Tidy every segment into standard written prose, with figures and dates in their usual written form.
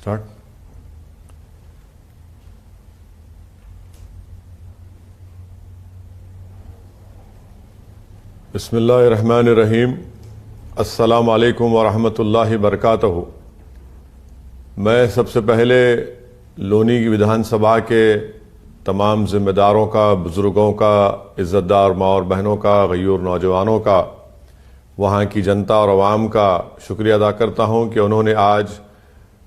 Start. बिस्मिल्लाहिर्रहमानिर्रहीम। अस्सलामु अलैकुम वरहमतुल्लाहि बरकातहू। मैं सबसे पहले लोनी की विधानसभा के तमाम जिम्मेदारों का, बुज़ुर्गों का, इज़्ज़तदार माँ और बहनों का, गयूर नौजवानों का, वहाँ की जनता और अवाम का शुक्रिया अदा करता हूँ कि उन्होंने आज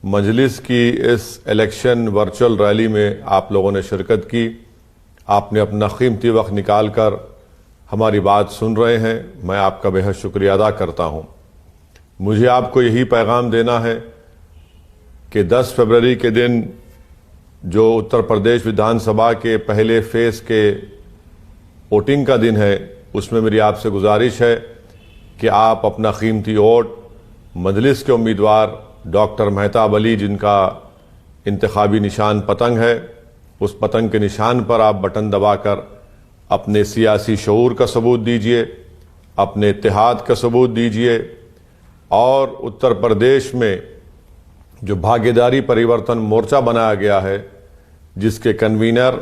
मजलिस की इस इलेक्शन वर्चुअल रैली में आप लोगों ने शिरकत की। आपने अपना कीमती वक्त निकाल कर हमारी बात सुन रहे हैं। मैं आपका बेहद शुक्रिया अदा करता हूँ। मुझे आपको यही पैगाम देना है कि 10 फरवरी के दिन जो उत्तर प्रदेश विधानसभा के पहले फेज़ के वोटिंग का दिन है, उसमें मेरी आपसे गुजारिश है कि आप अपना कीमती वोट मजलिस के उम्मीदवार डॉक्टर मेहताब अली, जिनका इंतखाबी निशान पतंग है, उस पतंग के निशान पर आप बटन दबाकर अपने सियासी शऊर का सबूत दीजिए, अपने इत्तेहाद का सबूत दीजिए और उत्तर प्रदेश में जो भागीदारी परिवर्तन मोर्चा बनाया गया है, जिसके कन्वीनर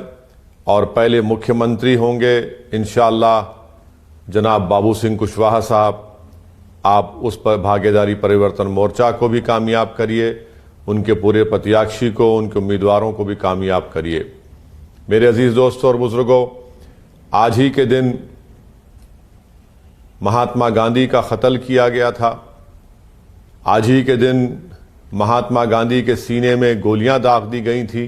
और पहले मुख्यमंत्री होंगे इंशाअल्लाह जनाब बाबू सिंह कुशवाहा साहब, आप उस पर भागीदारी परिवर्तन मोर्चा को भी कामयाब करिए, उनके पूरे प्रत्याशी को, उनके उम्मीदवारों को भी कामयाब करिए। मेरे अजीज दोस्तों और बुजुर्गों, आज ही के दिन महात्मा गांधी का कत्ल किया गया था। आज ही के दिन महात्मा गांधी के सीने में गोलियां दाग दी गई थी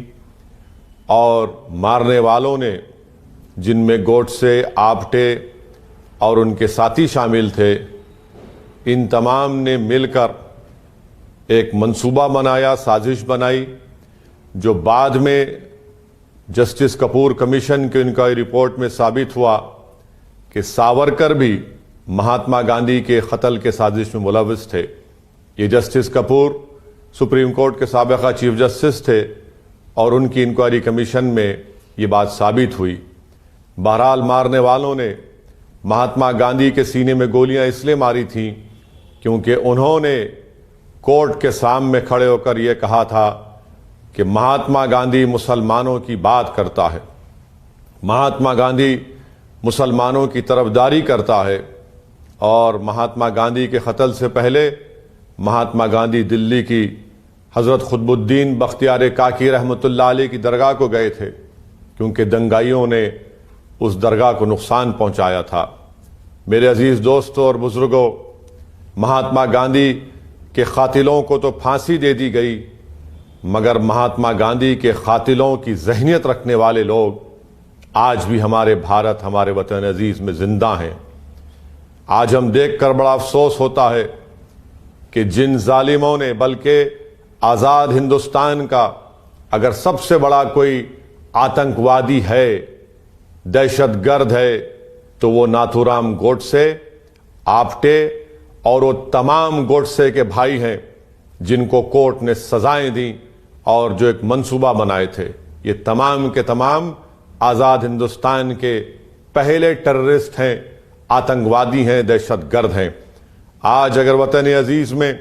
और मारने वालों ने, जिनमें गोडसे, आप्टे और उनके साथी शामिल थे, इन तमाम ने मिलकर एक मंसूबा बनाया, साजिश बनाई, जो बाद में जस्टिस कपूर कमीशन की इंक्वायरी रिपोर्ट में साबित हुआ कि सावरकर भी महात्मा गांधी के कत्ल के साजिश में मुलविस थे। ये जस्टिस कपूर सुप्रीम कोर्ट के साबिका चीफ जस्टिस थे और उनकी इंक्वायरी कमीशन में ये बात साबित हुई। बहरहाल मारने वालों ने महात्मा गांधी के सीने में गोलियां इसलिए मारी थीं क्योंकि उन्होंने कोर्ट के सामने खड़े होकर यह कहा था कि महात्मा गांधी मुसलमानों की बात करता है, महात्मा गांधी मुसलमानों की तरफदारी करता है। और महात्मा गांधी के कत्ल से पहले महात्मा गांधी दिल्ली की हज़रत खुतबुद्दीन बख्तियार काकी रहमतुल्लाह अलैह की दरगाह को गए थे, क्योंकि दंगाइयों ने उस दरगाह को नुकसान पहुंचाया था। मेरे अजीज दोस्तों और बुजुर्गों, महात्मा गांधी के कातिलों को तो फांसी दे दी गई, मगर महात्मा गांधी के कातिलों की जहनियत रखने वाले लोग आज भी हमारे भारत, हमारे वतन अजीज में जिंदा हैं। आज हम देखकर बड़ा अफसोस होता है कि जिन जालिमों ने, बल्कि आज़ाद हिंदुस्तान का अगर सबसे बड़ा कोई आतंकवादी है, दहशतगर्द है, तो वो नाथूराम गोडसे, आप्टे और वो तमाम गोडसे के भाई हैं जिनको कोर्ट ने सजाएं दी और जो एक मंसूबा बनाए थे। ये तमाम के तमाम आज़ाद हिंदुस्तान के पहले टेररिस्ट हैं, आतंकवादी हैं, दहशतगर्द हैं। आज अगर वतन अजीज में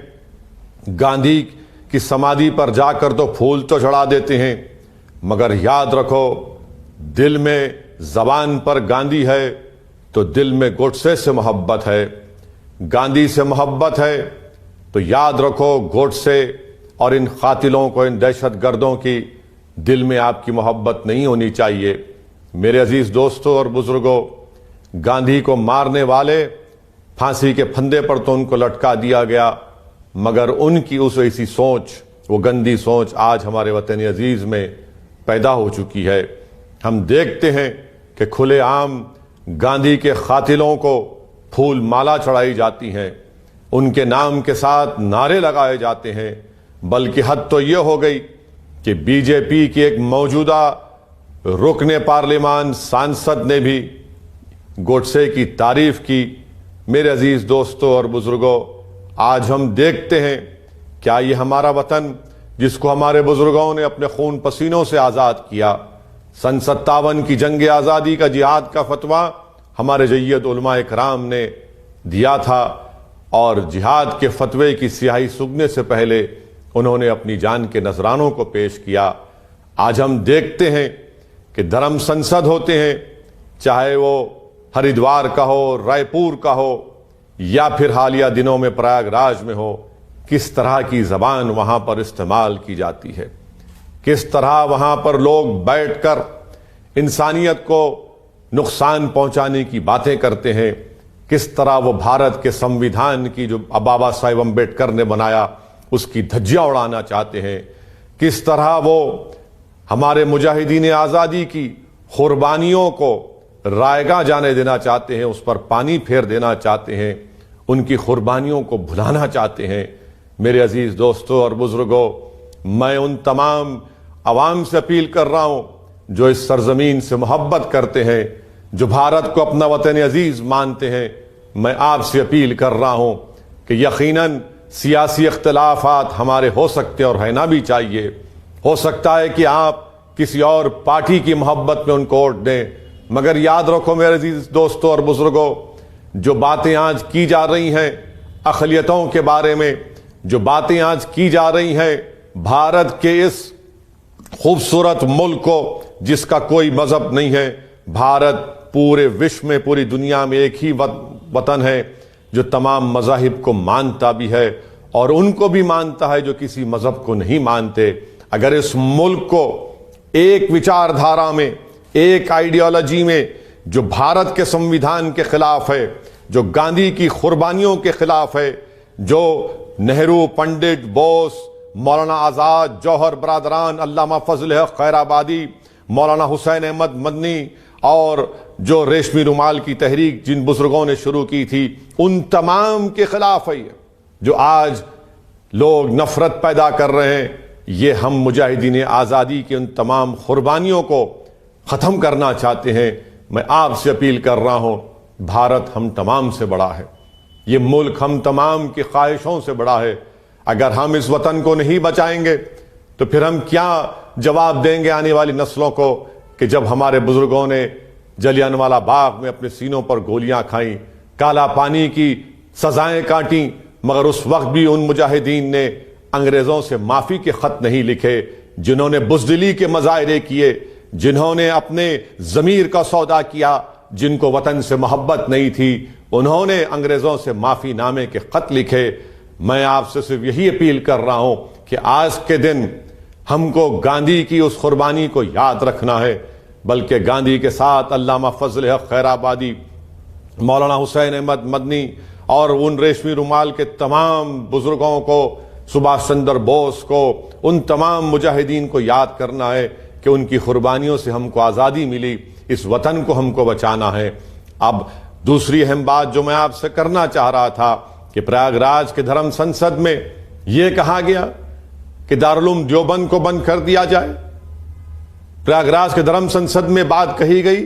गांधी की समाधि पर जाकर तो फूल तो चढ़ा देते हैं, मगर याद रखो, दिल में, जबान पर गांधी है तो दिल में गोडसे से मोहब्बत है। गांधी से मोहब्बत है तो याद रखो, गोडसे और इन कातिलों को, इन दहशतगर्दों की दिल में आपकी मोहब्बत नहीं होनी चाहिए। मेरे अजीज दोस्तों और बुजुर्गों, गांधी को मारने वाले फांसी के फंदे पर तो उनको लटका दिया गया, मगर उनकी उस ऐसी सोच, वो गंदी सोच आज हमारे वतन अजीज में पैदा हो चुकी है। हम देखते हैं कि खुलेआम गांधी के कातिलों को फूल माला चढ़ाई जाती हैं, उनके नाम के साथ नारे लगाए जाते हैं, बल्कि हद तो यह हो गई कि बीजेपी की एक मौजूदा रुकने पार्लियामान सांसद ने भी गोडसे की तारीफ की। मेरे अजीज दोस्तों और बुजुर्गों, आज हम देखते हैं क्या ये हमारा वतन, जिसको हमारे बुजुर्गों ने अपने खून पसीनों से आज़ाद किया, सन 57 की जंग आज़ादी का, जिहाद का फतवा हमारे जय्यद उलमा इकराम ने दिया था और जिहाद के फतवे की स्याही सूखने से पहले उन्होंने अपनी जान के नजरानों को पेश किया। आज हम देखते हैं कि धर्म संसद होते हैं, चाहे वो हरिद्वार का हो, रायपुर का हो या फिर हालिया दिनों में प्रयागराज में हो, किस तरह की जबान वहां पर इस्तेमाल की जाती है, किस तरह वहां पर लोग बैठकर इंसानियत को नुकसान पहुंचाने की बातें करते हैं, किस तरह वो भारत के संविधान की जो बाबा साहेब अम्बेडकर ने बनाया उसकी धज्जियां उड़ाना चाहते हैं, किस तरह वो हमारे मुजाहिदीन आज़ादी की कुर्बानियों को रायगा जाने देना चाहते हैं, उस पर पानी फेर देना चाहते हैं, उनकी कुर्बानियों को भुलाना चाहते हैं। मेरे अजीज दोस्तों और बुजुर्गों, मैं उन तमाम अवाम से अपील कर रहा हूं जो इस सरजमीन से मोहब्बत करते हैं, जो भारत को अपना वतन अजीज मानते हैं। मैं आपसे अपील कर रहा हूं कि यकीनन सियासी इख्तिलाफात हमारे हो सकते हैं और रहना भी चाहिए। हो सकता है कि आप किसी और पार्टी की मोहब्बत में उनको वोट दें, मगर याद रखो मेरे अजीज दोस्तों और बुजुर्गों, जो बातें आज की जा रही हैं अक़लियतों के बारे में, जो बातें आज की जा रही हैं भारत के इस खूबसूरत मुल्क को जिसका कोई मजहब नहीं है, भारत पूरे विश्व में, पूरी दुनिया में एक ही वतन है जो तमाम मज़ाहिब को मानता भी है और उनको भी मानता है जो किसी मजहब को नहीं मानते। अगर इस मुल्क को एक विचारधारा में, एक आइडियोलॉजी में जो भारत के संविधान के खिलाफ है, जो गांधी की कुर्बानियों के खिलाफ है, जो नेहरू, पंडित, बोस, मौलाना आज़ाद, जौहर बरादरान, अल्लामा फजल हक खैराबादी, मौलाना हुसैन अहमद मदनी और जो रेशमी रुमाल की तहरीक जिन बुजुर्गों ने शुरू की थी, उन तमाम के खिलाफ है जो आज लोग नफरत पैदा कर रहे हैं। ये हम मुजाहिदीन आज़ादी की उन तमाम कुर्बानियों को ख़त्म करना चाहते हैं। मैं आपसे अपील कर रहा हूँ, भारत हम तमाम से बड़ा है, ये मुल्क हम तमाम की ख्वाहिशों से बड़ा है। अगर हम इस वतन को नहीं बचाएंगे तो फिर हम क्या जवाब देंगे आने वाली नस्लों को कि जब हमारे बुजुर्गों ने जलियांवाला बाग में अपने सीनों पर गोलियां खाई, काला पानी की सजाएं काटी, मगर उस वक्त भी उन मुजाहिदीन ने अंग्रेजों से माफी के खत नहीं लिखे, जिन्होंने बुज़दिली के मज़ाहिरे किए, जिन्होंने अपने ज़मीर का सौदा किया, जिनको वतन से मोहब्बत नहीं थी, उन्होंने अंग्रेजों से माफी नामे के खत लिखे। मैं आपसे सिर्फ यही अपील कर रहा हूं कि आज के दिन हमको गांधी की उस कुर्बानी को याद रखना है, बल्कि गांधी के साथ अल्लामा फजल हक खैराबादी, मौलाना हुसैन अहमद मदनी और उन रेशमी रुमाल के तमाम बुजुर्गों को, सुभाष चंद्र बोस को, उन तमाम मुजाहिदीन को याद करना है कि उनकी कुर्बानियों से हमको आज़ादी मिली, इस वतन को हमको बचाना है। अब दूसरी अहम बात जो मैं आपसे करना चाह रहा था कि प्रयागराज के धर्म संसद में यह कहा गया कि दारुल उलूम देवबंद को बंद कर दिया जाए। प्रयागराज के धर्म संसद में बात कही गई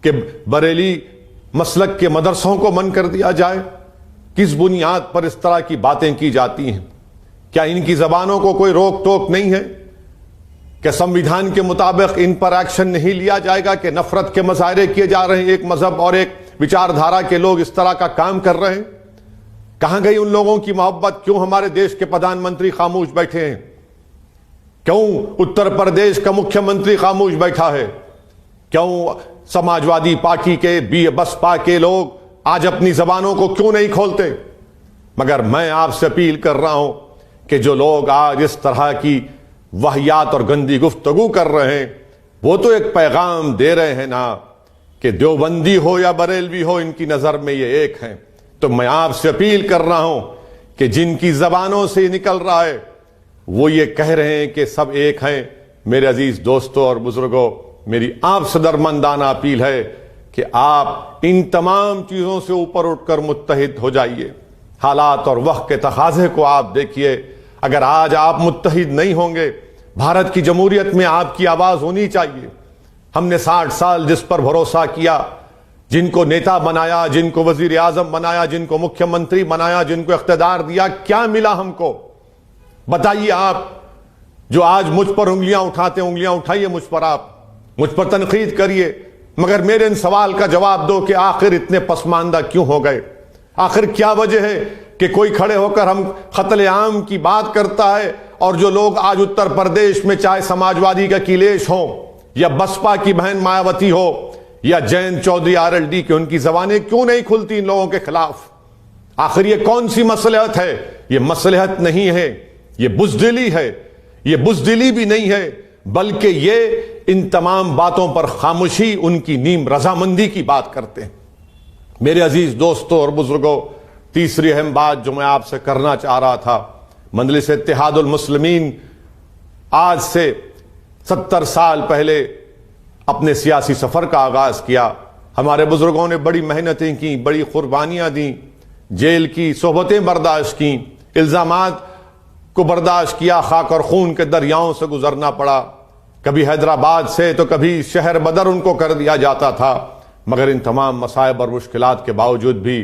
कि बरेली मसलक के मदरसों को बंद कर दिया जाए। किस बुनियाद पर इस तरह की बातें की जाती हैं? क्या इनकी जबानों को कोई रोक टोक नहीं है? क्या संविधान के मुताबिक इन पर एक्शन नहीं लिया जाएगा कि नफरत के मुजाहरे किए जा रहे हैं, एक मजहब और एक विचारधारा के लोग इस तरह का काम कर रहे हैं? कहां गई उन लोगों की मोहब्बत? क्यों हमारे देश के प्रधानमंत्री खामोश बैठे हैं? क्यों उत्तर प्रदेश का मुख्यमंत्री खामोश बैठा है? क्यों समाजवादी पार्टी के, बसपा के लोग आज अपनी जबानों को क्यों नहीं खोलते? मगर मैं आपसे अपील कर रहा हूं कि जो लोग आज इस तरह की वाहियात और गंदी गुफ्तगू कर रहे हैं, वो तो एक पैगाम दे रहे हैं ना कि देवबंदी हो या बरेलवी हो, इनकी नजर में ये एक हैं। तो मैं आपसे अपील कर रहा हूं कि जिनकी जबानों से निकल रहा है वो ये कह रहे हैं कि सब एक हैं, मेरे अजीज दोस्तों और बुजुर्गों, मेरी आपसे दरमंदाना अपील है कि आप इन तमाम चीजों से ऊपर उठकर मुत्तहिद हो जाइए। हालात और वक्त के तकाजे को आप देखिए। अगर आज आप मुत्तहिद नहीं होंगे, भारत की जमहूरियत में आपकी आवाज होनी चाहिए। हमने 60 साल जिस पर भरोसा किया, जिनको नेता बनाया, जिनको वजीर आजम बनाया, जिनको मुख्यमंत्री बनाया, जिनको इख्तिदार दिया, क्या मिला हमको? बताइए आप जो आज मुझ पर उंगलियां उठाते, उंगलियां उठाइए मुझ पर, आप मुझ पर तनकीद करिए, मगर मेरे इन सवाल का जवाब दो कि आखिर इतने पसमानदा क्यों हो गए? आखिर क्या वजह है कि कोई खड़े होकर हम कत्ले आम की बात करता है, और जो लोग आज उत्तर प्रदेश में चाहे समाजवादी का अखिलेश हो या बसपा की बहन मायावती हो या जयंत चौधरी आरएलडी की, उनकी जबानें क्यों नहीं खुलती इन लोगों के खिलाफ? आखिर ये कौन सी मसलहत है? ये मसलहत नहीं है, ये बुज़दिली है। ये बुज़दिली भी नहीं है, बल्कि ये इन तमाम बातों पर खामोशी, उनकी नीम रजामंदी की बात करते हैं। मेरे अजीज दोस्तों और बुजुर्गों, तीसरी अहम बात जो मैं आपसे करना चाह रहा था, मजलिस इत्तेहादुल मुस्लिमीन आज से 70 साल पहले अपने सियासी सफर का आगाज किया। हमारे बुजुर्गों ने बड़ी मेहनतें की, बड़ी कुर्बानियां दी, जेल की सोहबतें बर्दाश्त की, इल्जामात को बर्दाश्त किया, खाक और खून के दरियाओं से गुजरना पड़ा। कभी हैदराबाद से तो कभी शहर बदर उनको कर दिया जाता था, मगर इन तमाम मसाइब और मुश्किलात के बावजूद भी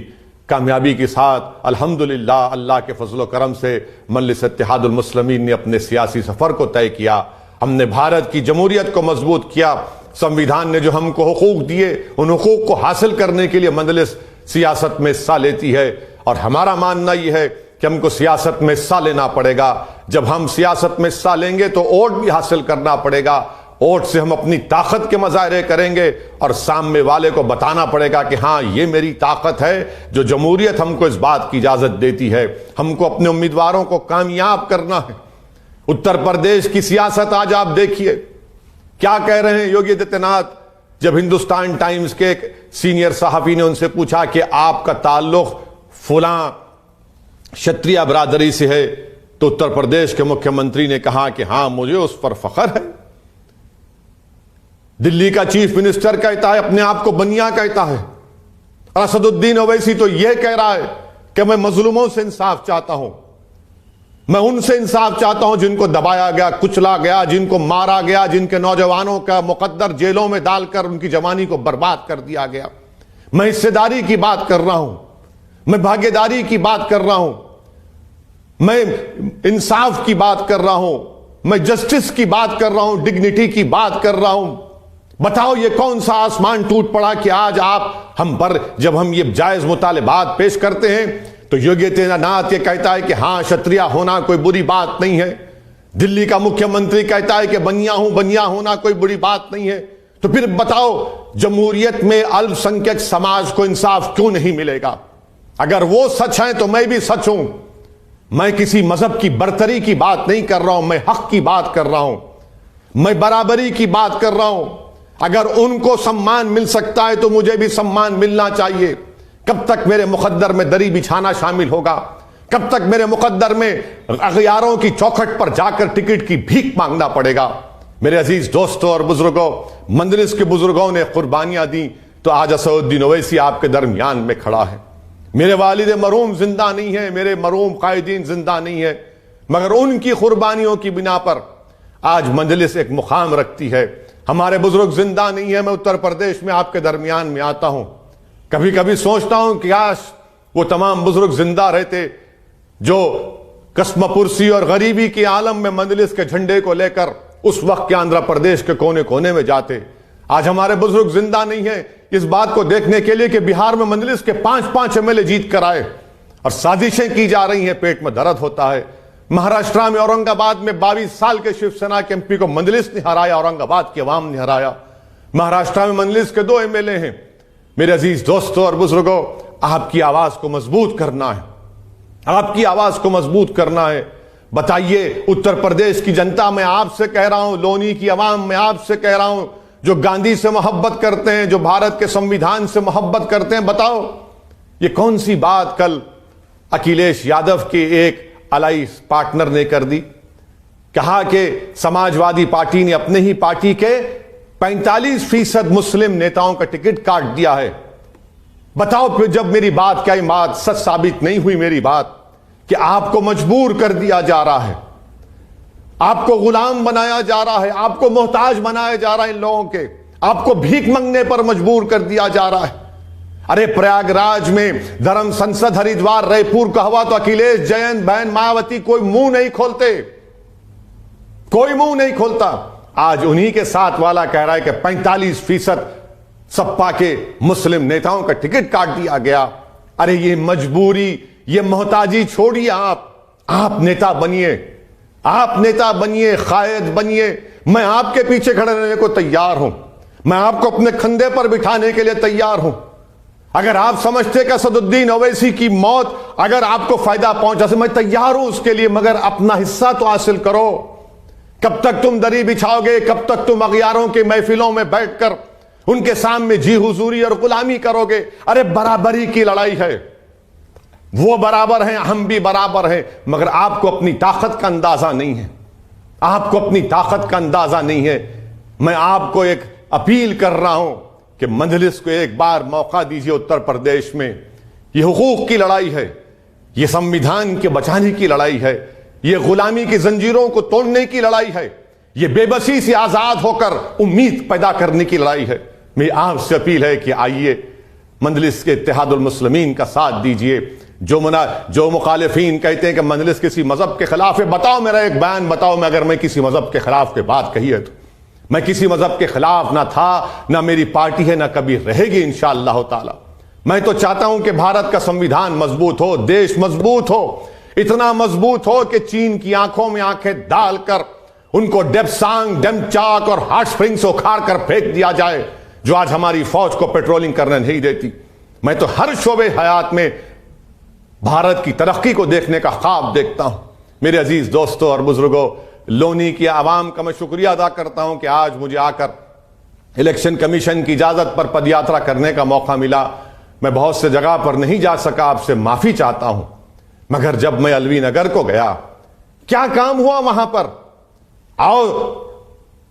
कामयाबी के साथ अल्हम्दुलिल्लाह अल्लाह के फजल करम से मजलिस इत्तेहादुल मुस्लिमीन ने अपने सियासी सफर को तय किया। हमने भारत की जमहूरियत को मजबूत किया। संविधान ने जो हमको हुकूक दिए, उन हुकूक को हासिल करने के लिए मजलिस सियासत में हिस्सा लेती है, और हमारा मानना यह है कि हमको सियासत में हिस्सा लेना पड़ेगा। जब हम सियासत में हिस्सा लेंगे तो वोट भी हासिल करना पड़ेगा। वोट से हम अपनी ताकत के मुजाहरे करेंगे और सामने वाले को बताना पड़ेगा कि हाँ, ये मेरी ताकत है, जो जमहूरियत हमको इस बात की इजाजत देती है। हमको अपने उम्मीदवारों को कामयाब करना है। उत्तर प्रदेश की सियासत आज आप देखिए, क्या कह रहे हैं योगी आदित्यनाथ। जब हिंदुस्तान टाइम्स के एक सीनियर सहाफी ने उनसे पूछा कि आपका ताल्लुक फुला क्षत्रिय बरादरी से है, तो उत्तर प्रदेश के मुख्यमंत्री ने कहा कि हां, मुझे उस पर फख्र है। दिल्ली का चीफ मिनिस्टर कहता है, अपने आप को बनिया कहता है। असदुद्दीन ओवैसी तो यह कह रहा है कि मैं मजलूमों से इंसाफ चाहता हूं, मैं उनसे इंसाफ चाहता हूं जिनको दबाया गया, कुचला गया, जिनको मारा गया, जिनके नौजवानों का मुकद्दर जेलों में डालकर उनकी जवानी को बर्बाद कर दिया गया। मैं हिस्सेदारी की बात कर रहा हूं, मैं भागीदारी की बात कर रहा हूं, मैं इंसाफ की बात कर रहा हूं, मैं जस्टिस की बात कर रहा हूं, डिग्निटी की बात कर रहा हूं। बताओ ये कौन सा आसमान टूट पड़ा कि आज आप हम पर, जब हम ये जायज मुतालिबात पेश करते हैं तो योगी आदित्यनाथ ये कहता है कि हां, क्षत्रिय होना कोई बुरी बात नहीं है। दिल्ली का मुख्यमंत्री कहता है कि बनिया होना कोई बुरी बात नहीं है। तो फिर बताओ, जमहूरियत में अल्पसंख्यक समाज को इंसाफ क्यों नहीं मिलेगा? अगर वो सच है तो मैं भी सच हूं। मैं किसी मजहब की बरतरी की बात नहीं कर रहा हूं, मैं हक की बात कर रहा हूं, मैं बराबरी की बात कर रहा हूं। अगर उनको सम्मान मिल सकता है तो मुझे भी सम्मान मिलना चाहिए। कब तक मेरे मुकद्दर में दरी बिछाना शामिल होगा? कब तक मेरे मुकद्दर में अगयारों की चौखट पर जाकर टिकट की भीख मांगना पड़ेगा? मेरे अजीज दोस्तों और बुजुर्गों, मजलिस के बुजुर्गों ने कुर्बानियां दी, तो आज असदुद्दीन ओवैसी आपके दरमियान में खड़ा है। मेरे वालिद मरूम जिंदा नहीं है, मेरे मरूम कायदीन जिंदा नहीं है, मगर उनकी कुर्बानियों की बिना पर आज मजलिस एक मुकाम रखती है। हमारे बुजुर्ग जिंदा नहीं है। मैं उत्तर प्रदेश में आपके दरमियान में आता हूं, कभी कभी सोचता हूं कि काश वो तमाम बुजुर्ग जिंदा रहते जो कस्मपुरसी और गरीबी के आलम में मजलिस के झंडे को लेकर उस वक्त के आंध्र प्रदेश के कोने कोने में जाते। आज हमारे बुजुर्ग जिंदा नहीं है इस बात को देखने के लिए कि बिहार में मजलिस के 5-5 एमएलए जीत कर आए और साजिशें की जा रही हैं। पेट में दर्द होता है। महाराष्ट्र में औरंगाबाद में 22 साल के शिवसेना के एमपी को मजलिस ने हराया, औरंगाबाद की आवाम ने हराया। महाराष्ट्र में मजलिस के 2 एमएलए हैं। मेरे अजीज दोस्तों और बुजुर्गों, आपकी आवाज को मजबूत करना है, आपकी आवाज को मजबूत करना है। बताइए, उत्तर प्रदेश की जनता मैं आपसे कह रहा हूं, लोनी की आवाम मैं आपसे कह रहा हूं, जो गांधी से मोहब्बत करते हैं, जो भारत के संविधान से मोहब्बत करते हैं, बताओ ये कौन सी बात कल अखिलेश यादव के एक अलाइंस पार्टनर ने कर दी? कहा कि समाजवादी पार्टी ने अपने ही पार्टी के 45% मुस्लिम नेताओं का टिकट काट दिया है। बताओ फिर, जब मेरी बात क्या बात सच साबित नहीं हुई? मेरी बात कि आपको मजबूर कर दिया जा रहा है, आपको गुलाम बनाया जा रहा है, आपको मोहताज बनाया जा रहा है इन लोगों के, आपको भीख मांगने पर मजबूर कर दिया जा रहा है। अरे प्रयागराज में, धर्म संसद हरिद्वार, रायपुर का हुआ तो अखिलेश, जयंत, बहन मायावती कोई मुंह नहीं खोलते, कोई मुंह नहीं खोलता। आज उन्हीं के साथ वाला कह रहा है कि 45% सपा के मुस्लिम नेताओं का टिकट काट दिया गया। अरे ये मजबूरी, ये मोहताजी छोड़िए, आप नेता बनिए, आप नेता बनिए, कायद बनिए। मैं आपके पीछे खड़े रहने को तैयार हूं, मैं आपको अपने कंधे पर बिठाने के लिए तैयार हूं। अगर आप समझते कि असदुद्दीन ओवैसी की मौत अगर आपको फायदा पहुंचा से, मैं तैयार हूं उसके लिए, मगर अपना हिस्सा तो हासिल करो। कब तक तुम दरी बिछाओगे? कब तक तुम अगयारों की महफिलों में बैठकर उनके सामने जी हुजूरी और गुलामी करोगे? अरे बराबरी की लड़ाई है, वो बराबर हैं, हम भी बराबर हैं, मगर आपको अपनी ताकत का अंदाजा नहीं है, आपको अपनी ताकत का अंदाजा नहीं है। मैं आपको एक अपील कर रहा हूं कि मजलिस को एक बार मौका दीजिए। उत्तर प्रदेश में यह हुकूक की लड़ाई है, यह संविधान के बचाने की लड़ाई है, यह गुलामी की जंजीरों को तोड़ने की लड़ाई है, यह बेबसी से आजाद होकर उम्मीद पैदा करने की लड़ाई है। मेरी आपसे अपील है कि आइए मजलिस के इत्तेहादुल मुस्लिमीन का साथ दीजिए। जो मुखालिफीन कहते हैं कि मजलिस किसी मजहब के खिलाफ है, बताओ मेरा एक बयान बताओ, मैं अगर मैं किसी मजहब के खिलाफ के बात कही है तो मैं किसी मजहब के खिलाफ ना था, ना मेरी पार्टी है, ना कभी रहेगी इंशाअल्लाह ताला। मैं तो चाहता हूं कि भारत का संविधान मजबूत हो, देश मजबूत हो, इतना मजबूत हो कि चीन की आंखों में आंखें डालकर उनको डेप्सांग, डेमचाक और हॉट स्प्रिंग से उखाड़ कर फेंक दिया जाए, जो आज हमारी फौज को पेट्रोलिंग करने नहीं देती। मैं तो हर शोबे हयात में भारत की तरक्की को देखने का ख्वाब देखता हूं। मेरे अजीज दोस्तों और बुजुर्गों, लोनी की आवाम का मैं शुक्रिया अदा करता हूं कि आज मुझे आकर इलेक्शन कमीशन की इजाजत पर पदयात्रा करने का मौका मिला। मैं बहुत से जगह पर नहीं जा सका, आपसे माफी चाहता हूं, मगर जब मैं अलवी नगर को गया, क्या काम हुआ वहां पर? आओ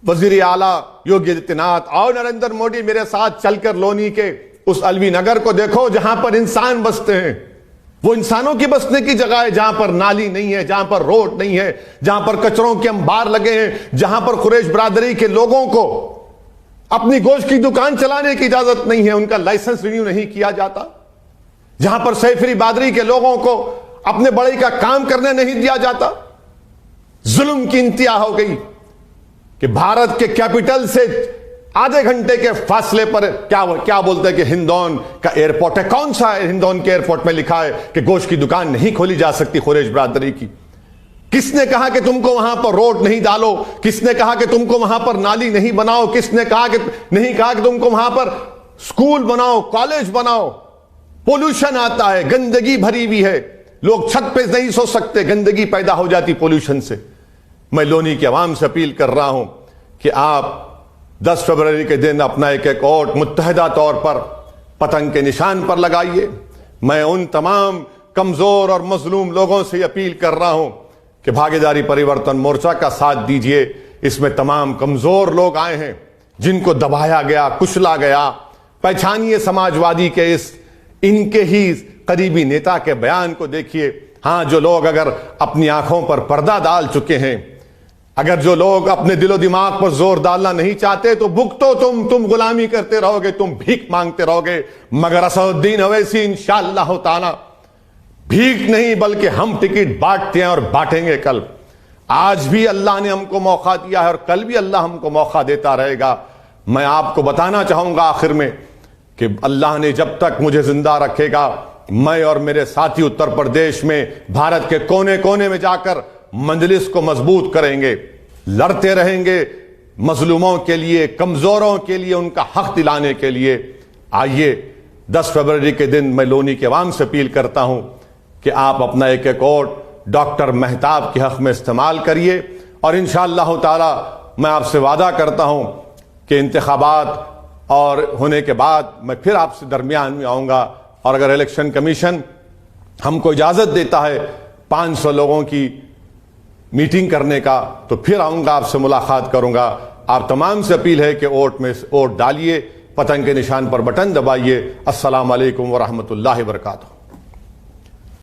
वजीर आला योगी आदित्यनाथ, आओ नरेंद्र मोदी मेरे साथ चलकर लोनी के उस अलवी नगर को देखो जहां पर इंसान बसते हैं। वो इंसानों की बसने की जगह है, जहां पर नाली नहीं है, जहां पर रोड नहीं है, जहां पर कचरों के अंबार लगे हैं, जहां पर कुरैश बरादरी के लोगों को अपनी गोश्त की दुकान चलाने की इजाजत नहीं है, उनका लाइसेंस रिन्यू नहीं किया जाता, जहां पर सैफरी बादरी के लोगों को अपने बड़े का काम करने नहीं दिया जाता। जुल्म की इंतहा हो गई कि भारत के कैपिटल से आधे घंटे के फासले पर क्या बोलते हैं कि हिंदौन का एयरपोर्ट है। कौन सा है हिंदौन के एयरपोर्ट में लिखा है कि गोश्त की दुकान नहीं खोली जा सकती कुरैश बरादरी की? किसने कहा कि तुमको वहां पर रोड नहीं डालो? किसने कहा कि तुमको वहां पर नाली नहीं बनाओ? किसने कहा कि तुमको वहां पर स्कूल बनाओ, कॉलेज बनाओ? पोल्यूशन आता है, गंदगी भरी हुई है, लोग छत पे नहीं सो सकते, गंदगी पैदा हो जाती पोल्यूशन से। मैं लोनी की आवाम से अपील कर रहा हूं कि आप 10 फरवरी के दिन अपना एक एक वोट मुत्तहदा तौर पर पतंग के निशान पर लगाइए। मैं उन तमाम कमजोर और मजलूम लोगों से अपील कर रहा हूं कि भागीदारी परिवर्तन मोर्चा का साथ दीजिए। इसमें तमाम कमजोर लोग आए हैं जिनको दबाया गया, कुचला गया। पहचानिए समाजवादी के इनके ही करीबी नेता के बयान को देखिए। हां, जो लोग अगर अपनी आंखों पर पर्दा डाल चुके हैं, अगर जो लोग अपने दिलो दिमाग पर जोर डालना नहीं चाहते, तो भुगतो तुम गुलामी करते रहोगे, तुम भीख मांगते रहोगे, मगर असदुद्दीन ओवैसी इंशाअल्लाह ताला भीख नहीं बल्कि हम टिकट बांटते हैं और बांटेंगे। कल आज भी अल्लाह ने हमको मौका दिया है और कल भी अल्लाह हमको मौका देता रहेगा। मैं आपको बताना चाहूंगा आखिर में कि अल्लाह ने जब तक मुझे जिंदा रखेगा, मैं और मेरे साथी उत्तर प्रदेश में भारत के कोने कोने में जाकर मजलिस को मजबूत करेंगे, लड़ते रहेंगे मजलूमों के लिए, कमजोरों के लिए, उनका हक दिलाने के लिए। आइए 10 फरवरी के दिन मैं लोनी के अवाम से अपील करता हूं कि आप अपना एक एक वोट डॉक्टर मेहताब के हक में इस्तेमाल करिए और इंशाअल्लाह ताला मैं आपसे वादा करता हूं कि इंतखाबात और होने के बाद मैं फिर आपसे दरमियान में आऊंगा और अगर इलेक्शन कमीशन हमको इजाजत देता है 500 लोगों की मीटिंग करने का, तो फिर आऊंगा, आपसे मुलाकात करूंगा। आप तमाम से अपील है कि वोट डालिए, पतंग के निशान पर बटन दबाइए। अस्सलाम वालेकुम व रहमतुल्लाहि व बरकातहू।